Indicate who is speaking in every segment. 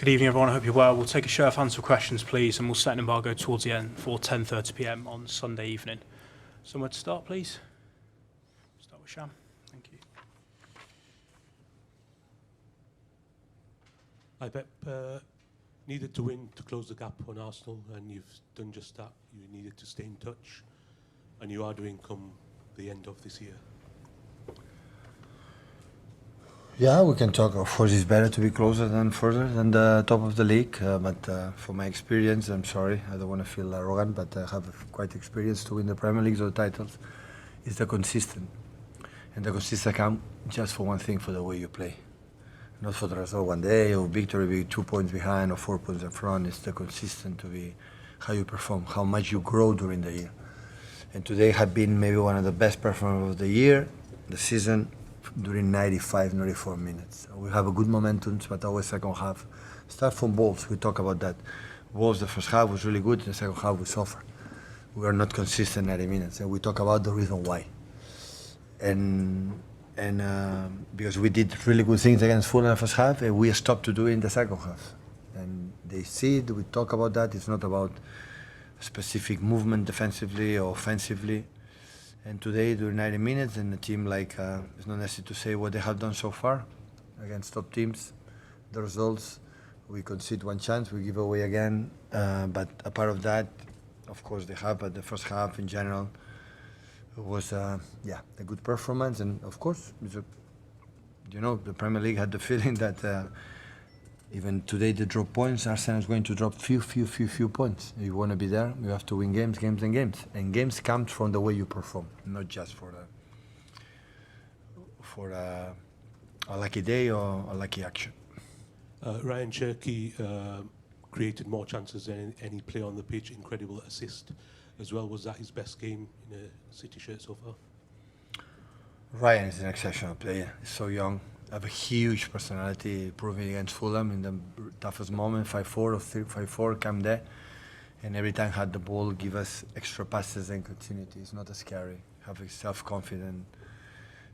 Speaker 1: Good evening, everyone. I hope you're well. We'll take a show of hands for questions, please, and we'll set an embargo towards the end for 10:30 p.m. on Sunday evening. Somewhere to start, please. Start with Sham. Thank you.
Speaker 2: Hi, Pep. Needed to win to close the gap on Arsenal, and you've done just that. You needed to stay in touch, and you are doing come the end of this year.
Speaker 3: Yeah, we can talk. Of course, it's better to be closer than further than the top of the league. But from my experience, I'm sorry, I don't want to feel arrogant, but I have quite experience to win the Premier League or titles. It's the consistent. And the consistent come just for one thing, for the way you play. Not for the result one day or victory, be 2 points behind or 4 points in front. It's the consistent to be how you perform, how much you grow during the year. And today had been maybe one of the best performances of the year, the season, during 95, 94 minutes. We have a good momentum, but always second half. Start from Wolves, we talk about that. Wolves, the first half was really good, the second half we suffer. We are not consistent 90 minutes, and we talk about the reason why. And because we did really good things against Fulham in the first half, and we stopped to do it in the second half. And they see it, we talk about that. It's not about specific movement defensively or offensively. And today, during 90 minutes, and the team, it's not necessary to say what they have done so far against top teams. The results, we concede one chance, we give away again. But a part of that, of course, they have. But the first half in general was, a good performance. And of course, the Premier League had the feeling that even today they drop points. Arsenal is going to drop few points. If you want to be there, you have to win games. And games come from the way you perform, not just for a lucky day or a lucky action.
Speaker 2: Ryan Cherky created more chances than any player on the pitch. Incredible assist as well. Was that his best game in a City shirt so far?
Speaker 3: Ryan is an exceptional player. He's so young. Have a huge personality, proving against Fulham in the toughest moment, 5-4 or 5-4, come there. And every time had the ball, give us extra passes and continuity. It's not as scary. Have a self-confidence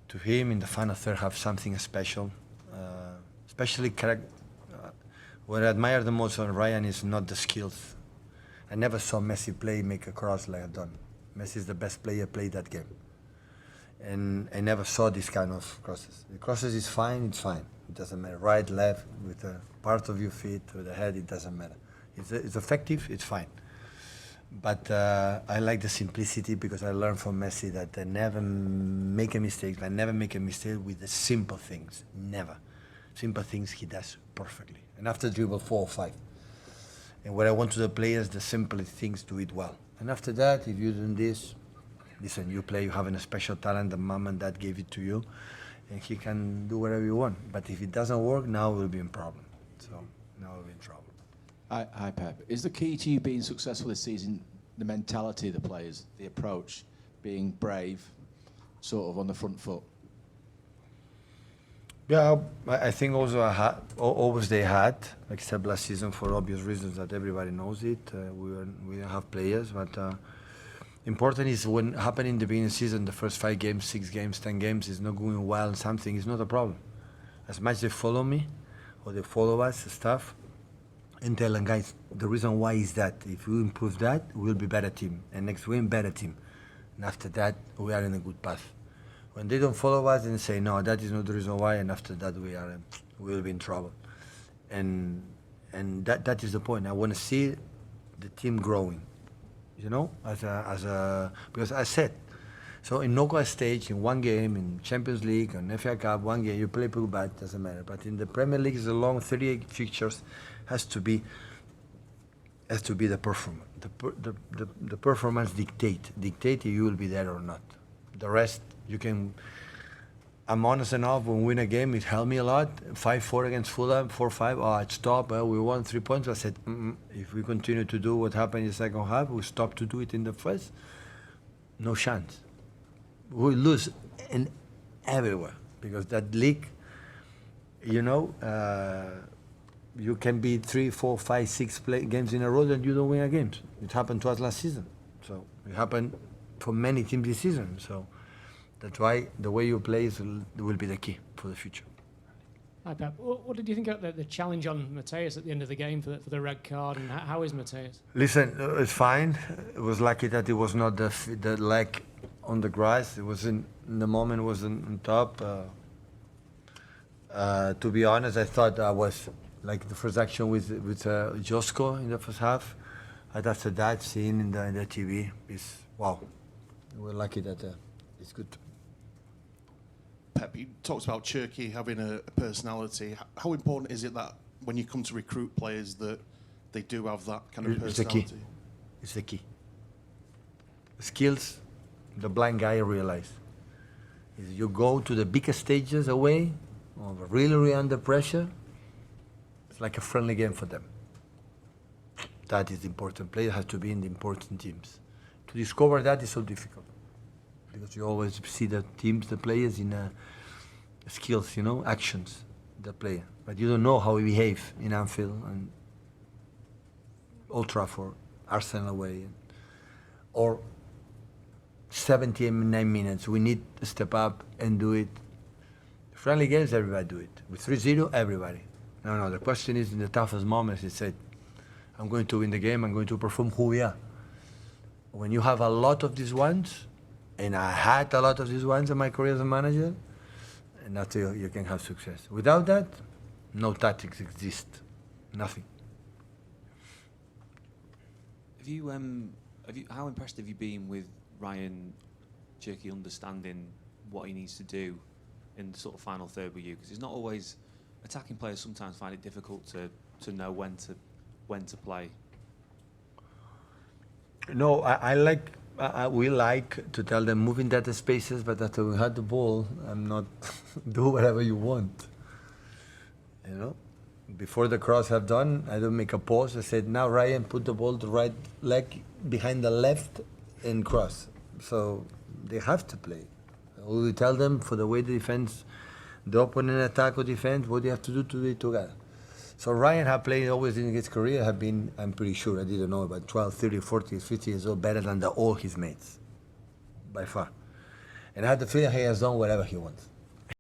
Speaker 3: to him in the final third, have something special. Especially, what I admire the most on Ryan is not the skills. I never saw Messi make a cross like I've done. Messi is the best player, played that game. And I never saw this kind of crosses. The crosses is fine, it's fine. It doesn't matter. Right, left, with a part of your feet, with the head, it doesn't matter. It's effective, it's fine. But I like the simplicity because I learned from Messi that I never make a mistake. I never make a mistake with the simple things. Never. Simple things he does perfectly. And after dribble 4 or 5. And what I want to the players, the simple things, do it well. And after that, if you do this, listen, you play, you have a special talent, the mom and dad gave it to you, and he can do whatever you want. But if it doesn't work, now we'll be in problem. So now we'll be in trouble.
Speaker 4: Hi, Pep. Is the key to you being successful this season the mentality of the players, the approach, being brave, sort of on the front foot?
Speaker 3: Yeah, I think also always they had, except last season for obvious reasons that everybody knows it. We didn't have players, but important is when happen in the beginning of the season, the first 5 games, 6 games, 10 games is not going well, something is not a problem. As much they follow me or they follow us, stuff, and tell them, guys, the reason why is that. If we improve that, we'll be better team. And next week, better team. And after that, we are in a good path. When they don't follow us and say, no, that is not the reason why, and after that, we'll be in trouble. And that is the point. I want to see the team growing. Because I said, so in knockout stage, in one game, in Champions League, in FA Cup, one game, you play pretty bad, doesn't matter. But in the Premier League, it's a long 38 fixtures, has to be the performance. The performance dictate if you will be there or not. The rest, you can. I'm honest enough, when we win a game, it helped me a lot. 5-4 against Fulham, 4-5, it stopped. We won 3 points. I said, if we continue to do what happened in the second half, we stop to do it in the first, no chance. We lose everywhere because that league, you can be 3, 4, 5, 6 games in a row and you don't win a game. It happened to us last season. So it happened for many teams this season. So that's why the way you play will be the key for the future.
Speaker 5: Hi, Pep. What did you think of the challenge on Mateus at the end of the game for the red card, and how is Mateus?
Speaker 3: Listen, it's fine. It was lucky that it was not the leg on the grass. It was in the moment. It was on top. To be honest, I thought I was like the first action with Josko in the first half. And after that, seeing in the TV is wow. We're lucky that it's good.
Speaker 6: Pep, you talked about Turkey having a personality. How important is it that when you come to recruit players that they do have that kind of personality?
Speaker 3: It's the key. Skills, the blind guy realize. Is you go to the biggest stages away, or really under pressure, it's like a friendly game for them. That is important. Player has to be in the important teams. To discover that is so difficult. Because you always see the teams, the players in skills, actions, the player. But you don't know how he behave in Anfield and Old Trafford, Arsenal away, or 79 minutes. We need to step up and do it. Friendly games, everybody do it. With 3-0, everybody. No, the question is in the toughest moments, he said, I'm going to win the game, I'm going to perform who we are. When you have a lot of these ones, and I had a lot of these ones in my career as a manager, and that's how you can have success. Without that, no tactics exist. Nothing.
Speaker 7: How impressed have you been with Ryan Cherki understanding what he needs to do in the sort of final third with you? Because it's not always attacking players. Sometimes find it difficult to know when to play.
Speaker 3: No, we like to tell them move in that spaces, but after we had the ball, I'm not do whatever you want. Before the cross have done, I don't make a pause. I said, now Ryan, put the ball the right leg behind the left and cross. So they have to play. We tell them for the way the defense, the opponent attack or defense, what they have to do it together. So Ryan had played always in his career, have been, I'm pretty sure, I didn't know, about 12, 30, 40, 50 years old, better than all his mates, by far. And I had the feeling he has done whatever he wants.